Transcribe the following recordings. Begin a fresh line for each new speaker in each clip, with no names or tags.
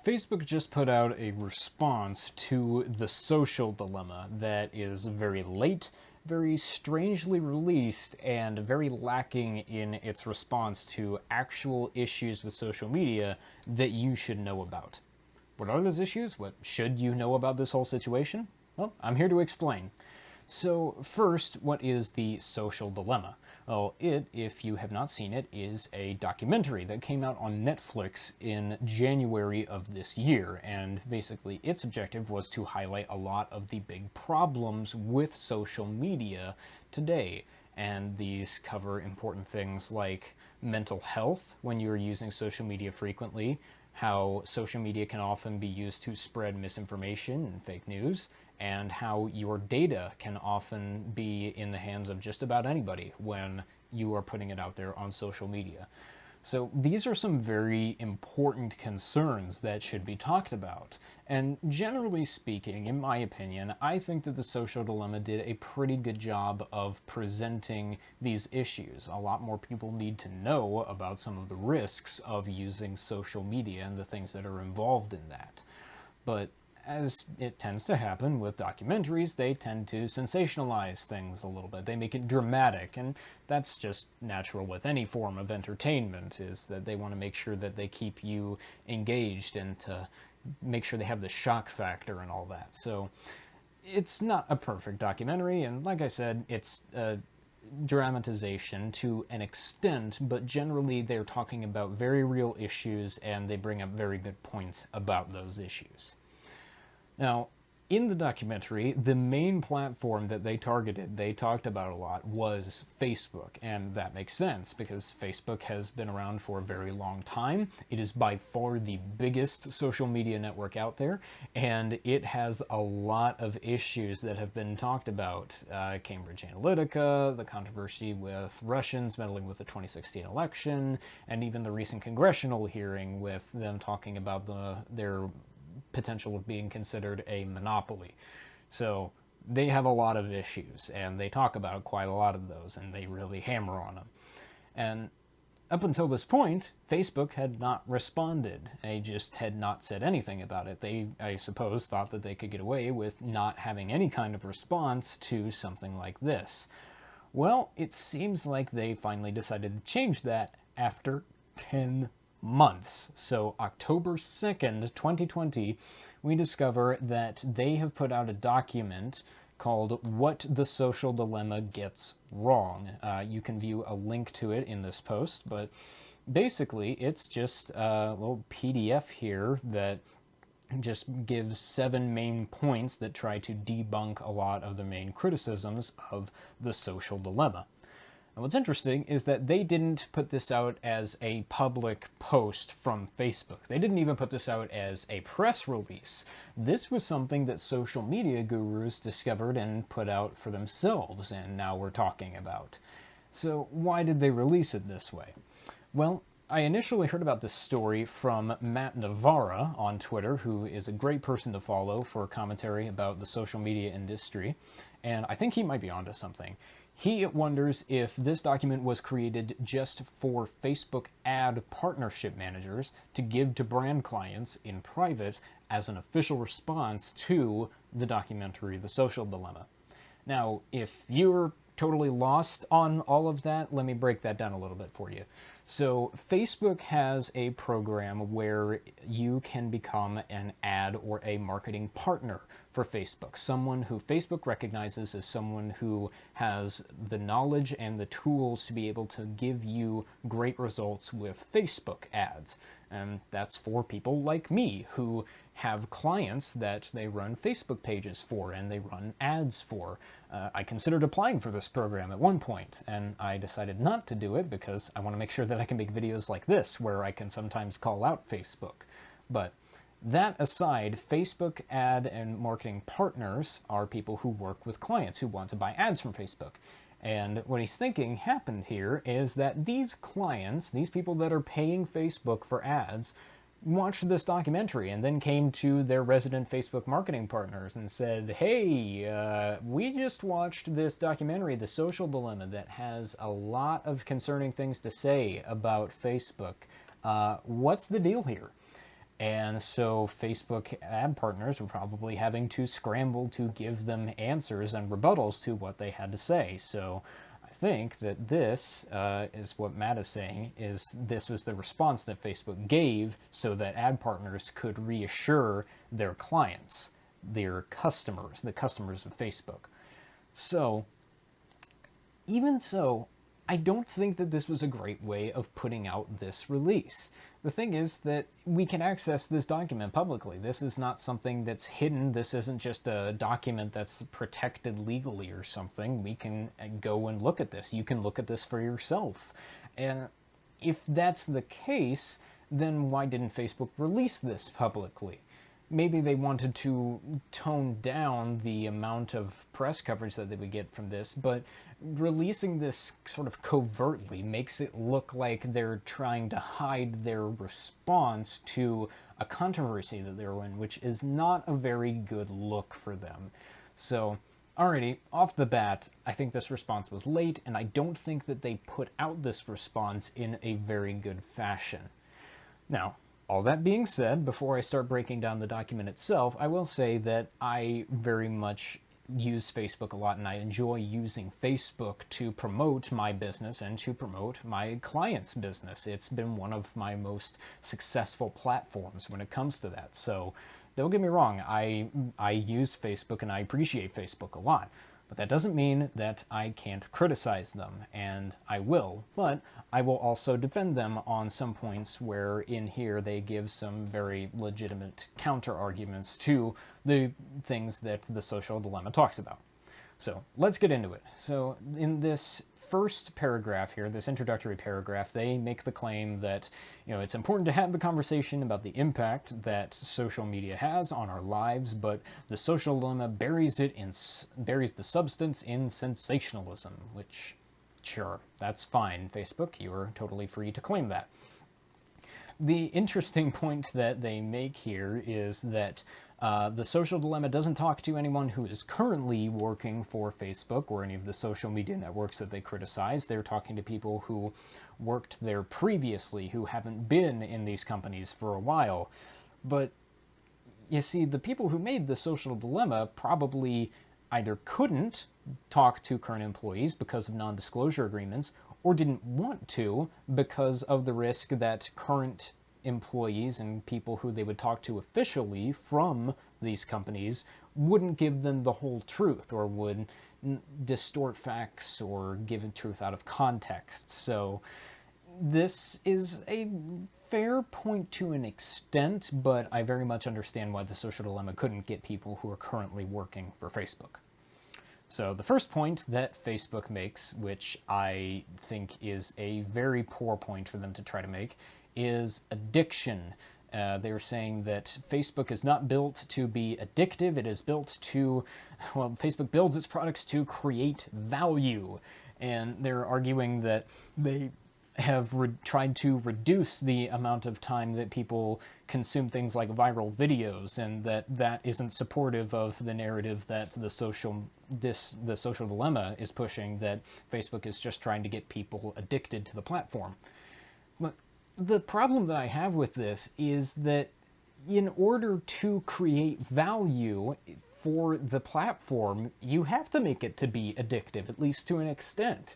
Facebook just put out a response to the social dilemma that is very late, very strangely released, and very lacking in its response to actual issues with social media that you should know about. What are those issues? What should you know about this whole situation? Well, I'm here to explain. So first, what is the social dilemma? Well, if you have not seen it, is a documentary that came out on Netflix in January of this year, and basically its objective was to highlight a lot of the big problems with social media today. And these cover important things like mental health when you're using social media frequently, how social media can often be used to spread misinformation and fake news, and how your data can often be in the hands of just about anybody when you are putting it out there on social media. So these are some very important concerns that should be talked about. And generally speaking, in my opinion, I think that the social dilemma did a pretty good job of presenting these issues. A lot more people need to know about some of the risks of using social media and the things that are involved in that. But as it tends to happen with documentaries, they tend to sensationalize things a little bit. They make it dramatic, and that's just natural with any form of entertainment, is that they want to make sure that they keep you engaged and to make sure they have the shock factor and all that. So it's not a perfect documentary, and like I said, it's a dramatization to an extent, but generally they're talking about very real issues, and they bring up very good points about those issues. Now, in the documentary, the main platform that they targeted, they talked about a lot, was Facebook. And that makes sense, because Facebook has been around for a very long time. It is by far the biggest social media network out there, and it has a lot of issues that have been talked about. Cambridge Analytica, the controversy with Russians meddling with the 2016 election, and even the recent congressional hearing with them talking about their potential of being considered a monopoly. So they have a lot of issues, and they talk about quite a lot of those, and they really hammer on them. And up until this point, Facebook had not responded. They just had not said anything about it. They, I suppose, thought that they could get away with not having any kind of response to something like this. Well, it seems like they finally decided to change that after 10 months. So October 2nd, 2020, we discover that they have put out a document called What the Social Dilemma Gets Wrong. You can view a link to it in this post, but basically it's just a little PDF here that just gives 7 main points that try to debunk a lot of the main criticisms of the social dilemma. And what's interesting is that they didn't put this out as a public post from Facebook. They didn't even put this out as a press release. This was something that social media gurus discovered and put out for themselves, and now we're talking about. So why did they release it this way? Well, I initially heard about this story from Matt Navarra on Twitter, who is a great person to follow for commentary about the social media industry, and I think he might be onto something. He wonders if this document was created just for Facebook ad partnership managers to give to brand clients in private as an official response to the documentary The Social Dilemma. Now, if you're totally lost on all of that, let me break that down a little bit for you. So Facebook has a program where you can become an ad or a marketing partner for Facebook, someone who Facebook recognizes as someone who has the knowledge and the tools to be able to give you great results with Facebook ads. And that's for people like me who have clients that they run Facebook pages for and they run ads for. I considered applying for this program at one point, and I decided not to do it because I want to make sure that I can make videos like this where I can sometimes call out Facebook. But that aside, Facebook ad and marketing partners are people who work with clients who want to buy ads from Facebook. And what he's thinking happened here is that these clients, these people that are paying Facebook for ads, watched this documentary and then came to their resident Facebook marketing partners and said, hey, we just watched this documentary, The Social Dilemma, that has a lot of concerning things to say about Facebook. What's the deal here? And so Facebook ad partners were probably having to scramble to give them answers and rebuttals to what they had to say. So I think that this is what Matt is saying, is this was the response that Facebook gave so that ad partners could reassure their clients, their customers, the customers of Facebook. So even so, I don't think that this was a great way of putting out this release. The thing is that we can access this document publicly. This is not something that's hidden. This isn't just a document that's protected legally or something. We can go and look at this. You can look at this for yourself. And if that's the case, then why didn't Facebook release this publicly? Maybe they wanted to tone down the amount of press coverage that they would get from this, but releasing this sort of covertly makes it look like they're trying to hide their response to a controversy that they're in, which is not a very good look for them. So, alrighty, off the bat, I think this response was late, and I don't think that they put out this response in a very good fashion. Now, all that being said, before I start breaking down the document itself, I will say that I very much use Facebook a lot, and I enjoy using Facebook to promote my business and to promote my clients' business. It's been one of my most successful platforms when it comes to that. So don't get me wrong, I use Facebook and I appreciate Facebook a lot. But that doesn't mean that I can't criticize them, and I will, but I will also defend them on some points where in here they give some very legitimate counter-arguments to the things that the social dilemma talks about. So let's get into it. So in this first paragraph here, this introductory paragraph, they make the claim that, it's important to have the conversation about the impact that social media has on our lives, but the social dilemma buries the substance in sensationalism, which, sure, that's fine, Facebook, you're totally free to claim that. The interesting point that they make here is that the social dilemma doesn't talk to anyone who is currently working for Facebook or any of the social media networks that they criticize. They're talking to people who worked there previously, who haven't been in these companies for a while. But you see, the people who made the social dilemma probably either couldn't talk to current employees because of non-disclosure agreements, or didn't want to because of the risk that current employees and people who they would talk to officially from these companies wouldn't give them the whole truth, or would distort facts or give the truth out of context. So this is a fair point to an extent, but I very much understand why the social dilemma couldn't get people who are currently working for Facebook. So the first point that Facebook makes, which I think is a very poor point for them to try to make, is addiction. They're saying that Facebook is not built to be addictive. It is built to, Facebook builds its products to create value. And they're arguing that they have tried to reduce the amount of time that people consume things like viral videos, and that isn't supportive of the narrative that the social dilemma is pushing, that Facebook is just trying to get people addicted to the platform. But the problem that I have with this is that in order to create value for the platform, you have to make it to be addictive, at least to an extent.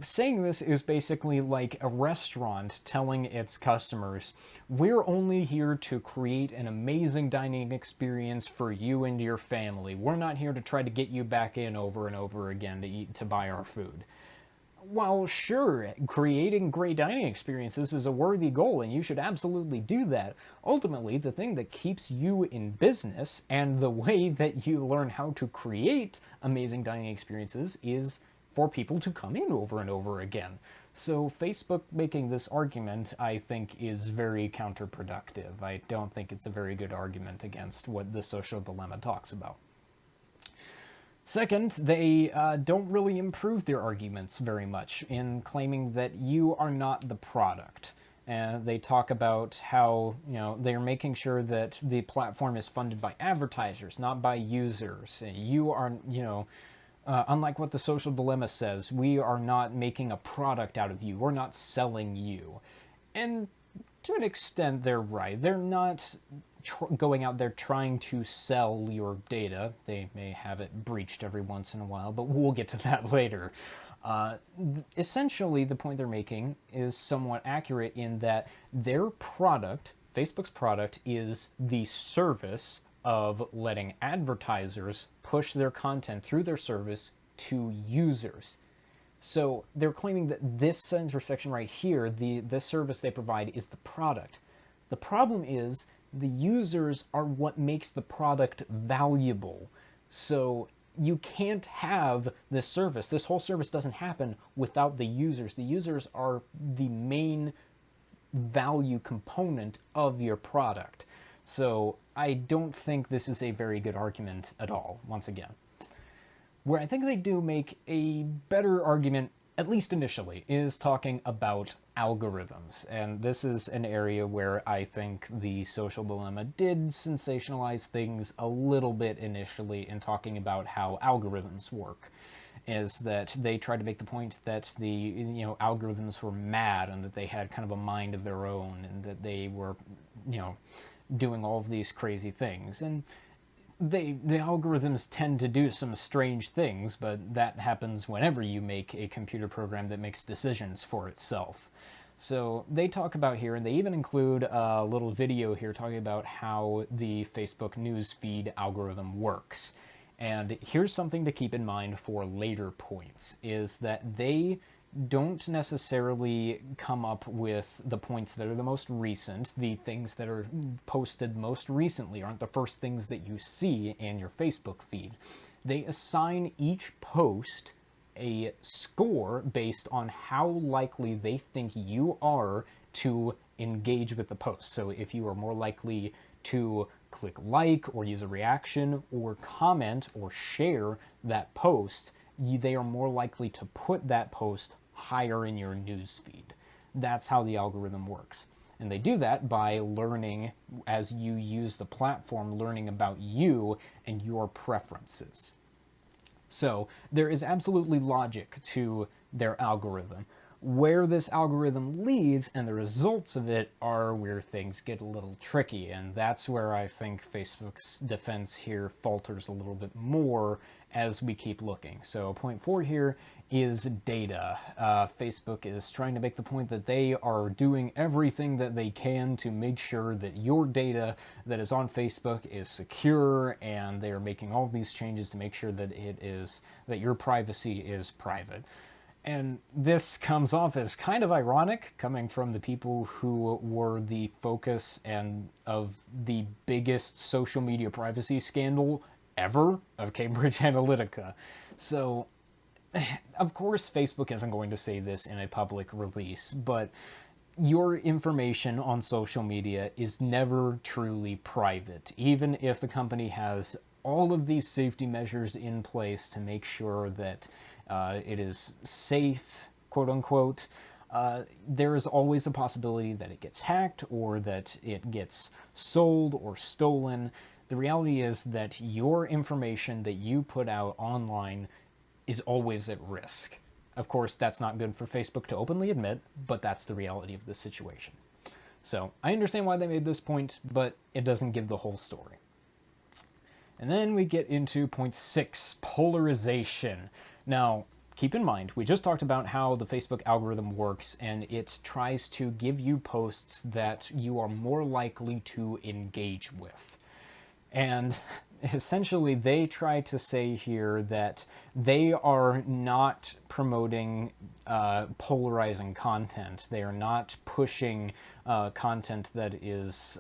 Saying this is basically like a restaurant telling its customers, we're only here to create an amazing dining experience for you and your family. We're not here to try to get you back in over and over again to buy our food. While sure, creating great dining experiences is a worthy goal, and you should absolutely do that, ultimately the thing that keeps you in business and the way that you learn how to create amazing dining experiences is for people to come in over and over again. So Facebook making this argument, I think, is very counterproductive. I don't think it's a very good argument against what the social dilemma talks about. Second, they don't really improve their arguments very much in claiming that you are not the product. They talk about how, they're making sure that the platform is funded by advertisers, not by users. You are, unlike what the social dilemma says, we are not making a product out of you. We're not selling you. And to an extent, they're right. They're not going out there trying to sell your data. They may have it breached every once in a while, but we'll get to that later. Essentially, the point they're making is somewhat accurate in that their product, Facebook's product, is the service of letting advertisers push their content through their service to users. So they're claiming that this intersection right here, the service they provide, is the product. The problem is the users are what makes the product valuable. So you can't have this service. This whole service doesn't happen without the users. The users are the main value component of your product. So I don't think this is a very good argument at all, once again. Where I think they do make a better argument, at least initially, is talking about algorithms. And this is an area where I think the social dilemma did sensationalize things a little bit initially in talking about how algorithms work. Is that they tried to make the point that the algorithms were mad and that they had kind of a mind of their own and that they were doing all of these crazy things. And the algorithms tend to do some strange things, but that happens whenever you make a computer program that makes decisions for itself. So they talk about here, and they even include a little video here talking about how the Facebook news feed algorithm works. And here's something to keep in mind for later points, is that they don't necessarily come up with the points that are the most recent. The things that are posted most recently aren't the first things that you see in your Facebook feed. They assign each post a score based on how likely they think you are to engage with the post. So if you are more likely to click like or use a reaction or comment or share that post, they are more likely to put that post higher in your newsfeed. That's how the algorithm works. And they do that by learning, as you use the platform, learning about you and your preferences. So there is absolutely logic to their algorithm. Where this algorithm leads and the results of it are where things get a little tricky, and that's where I think Facebook's defense here falters a little bit more as we keep looking. So point 4 here is data. Facebook is trying to make the point that they are doing everything that they can to make sure that your data that is on Facebook is secure, and they are making all these changes to make sure that that your privacy is private. And this comes off as kind of ironic, coming from the people who were the focus of the biggest social media privacy scandal ever, of Cambridge Analytica. So, of course, Facebook isn't going to say this in a public release, but your information on social media is never truly private, even if the company has all of these safety measures in place to make sure that it is safe, quote unquote. There is always a possibility that it gets hacked or that it gets sold or stolen. The reality is that your information that you put out online is always at risk. Of course, that's not good for Facebook to openly admit, but that's the reality of the situation. So I understand why they made this point, but it doesn't give the whole story. And then we get into point 6, polarization. Now, keep in mind, we just talked about how the Facebook algorithm works, and it tries to give you posts that you are more likely to engage with. And essentially, they try to say here that they are not promoting polarizing content. They are not pushing content that is,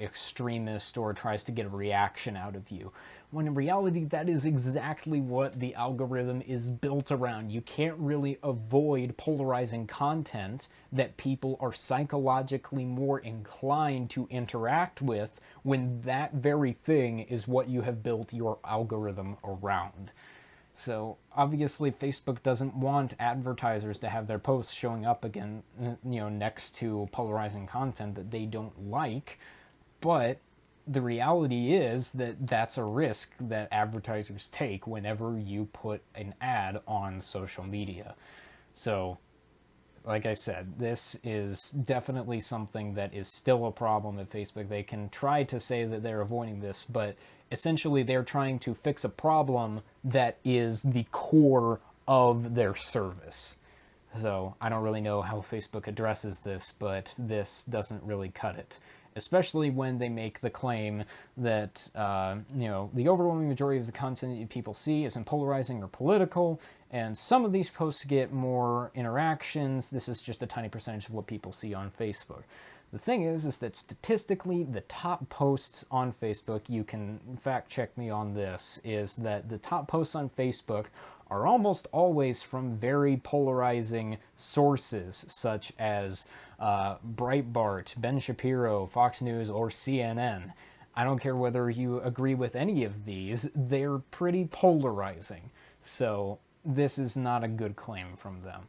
extremist or tries to get a reaction out of you. When in reality, that is exactly what the algorithm is built around. You can't really avoid polarizing content that people are psychologically more inclined to interact with when that very thing is what you have built your algorithm around. So obviously Facebook doesn't want advertisers to have their posts showing up again, next to polarizing content that they don't like, but the reality is that that's a risk that advertisers take whenever you put an ad on social media. So like I said, this is definitely something that is still a problem at Facebook. They can try to say that they're avoiding this, but essentially they're trying to fix a problem that is the core of their service. So I don't really know how Facebook addresses this, but this doesn't really cut it. Especially when they make the claim that, the overwhelming majority of the content that people see isn't polarizing or political, and some of these posts get more interactions. This is just a tiny percentage of what people see on Facebook. The thing is that statistically, the top posts on Facebook, you can fact check me on this, is that the top posts on Facebook are almost always from very polarizing sources, such as Breitbart, Ben Shapiro, Fox News, or CNN. I don't care whether you agree with any of these, they're pretty polarizing. So this is not a good claim from them.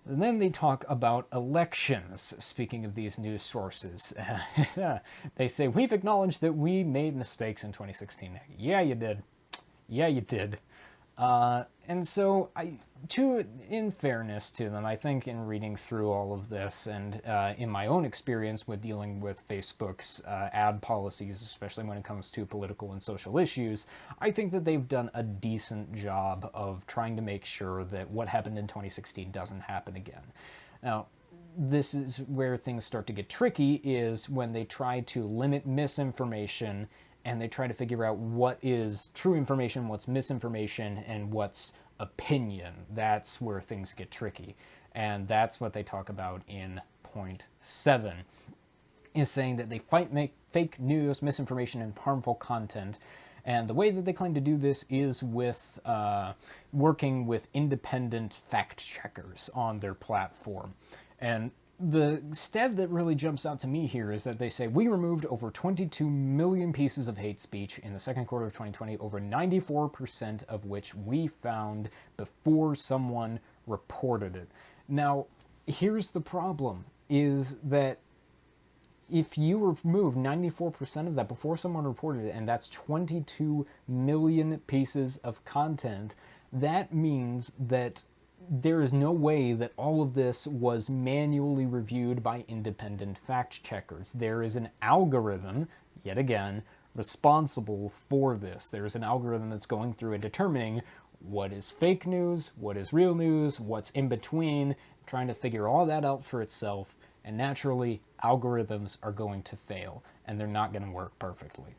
And then they talk about elections, speaking of these news sources. They say, we've acknowledged that we made mistakes in 2016. Yeah, you did. Yeah, you did. And so, in fairness to them, I think in reading through all of this and in my own experience with dealing with Facebook's ad policies, especially when it comes to political and social issues, I think that they've done a decent job of trying to make sure that what happened in 2016 doesn't happen again. Now, this is where things start to get tricky, is when they try to limit misinformation and they try to figure out what is true information, what's misinformation, and what's opinion. That's where things get tricky. And that's what they talk about in point 7, is saying that they fight fake news, misinformation, and harmful content. And the way that they claim to do this is with working with independent fact checkers on their platform. And the stat that really jumps out to me here is that they say, we removed over 22 million pieces of hate speech in the second quarter of 2020, over 94% of which we found before someone reported it. Now, here's the problem, is that if you remove 94% of that before someone reported it, and that's 22 million pieces of content, that means that there is no way that all of this was manually reviewed by independent fact checkers. There is an algorithm, yet again, responsible for this. There's an algorithm that's going through and determining what is fake news, what is real news, what's in between, trying to figure all that out for itself. And naturally, algorithms are going to fail, and they're not going to work perfectly.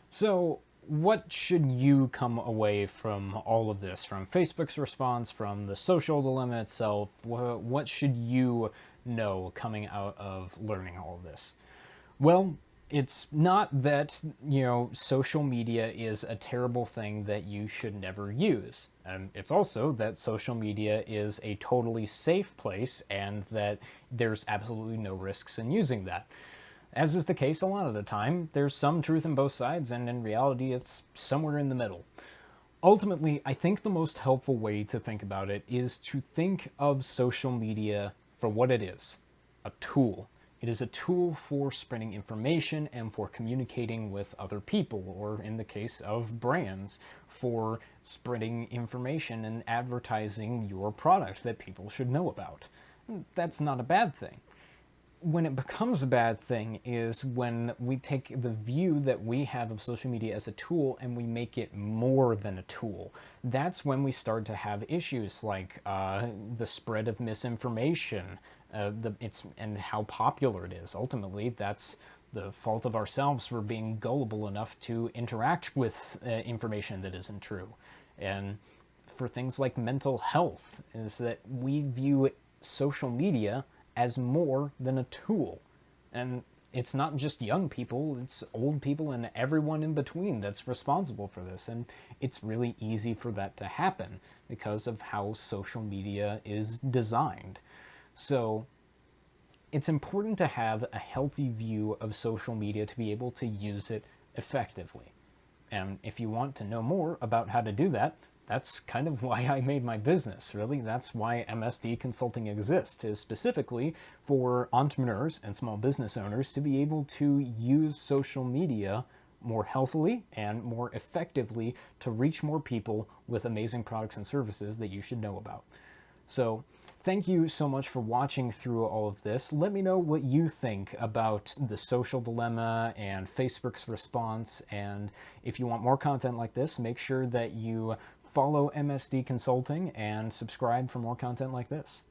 So, what should you come away from all of this? From Facebook's response, from the social dilemma itself? What should you know coming out of learning all of this? Well, it's not that, social media is a terrible thing that you should never use. And it's also that social media is a totally safe place and that there's absolutely no risks in using that. As is the case a lot of the time, there's some truth in both sides, and in reality, it's somewhere in the middle. Ultimately, I think the most helpful way to think about it is to think of social media for what it is, a tool. It is a tool for spreading information and for communicating with other people, or in the case of brands, for spreading information and advertising your product that people should know about. That's not a bad thing. When it becomes a bad thing is when we take the view that we have of social media as a tool and we make it more than a tool. That's when we start to have issues like the spread of misinformation, and how popular it is. Ultimately, that's the fault of ourselves for being gullible enough to interact with information that isn't true. And for things like mental health, is that we view social media as more than a tool. And it's not just young people, it's old people and everyone in between that's responsible for this. And it's really easy for that to happen because of how social media is designed. So it's important to have a healthy view of social media to be able to use it effectively. And if you want to know more about how to do that, that's kind of why I made my business, really. That's why MSD Consulting exists, is specifically for entrepreneurs and small business owners to be able to use social media more healthily and more effectively to reach more people with amazing products and services that you should know about. So thank you so much for watching through all of this. Let me know what you think about the social dilemma and Facebook's response. And if you want more content like this, make sure that you follow MSD Consulting and subscribe for more content like this.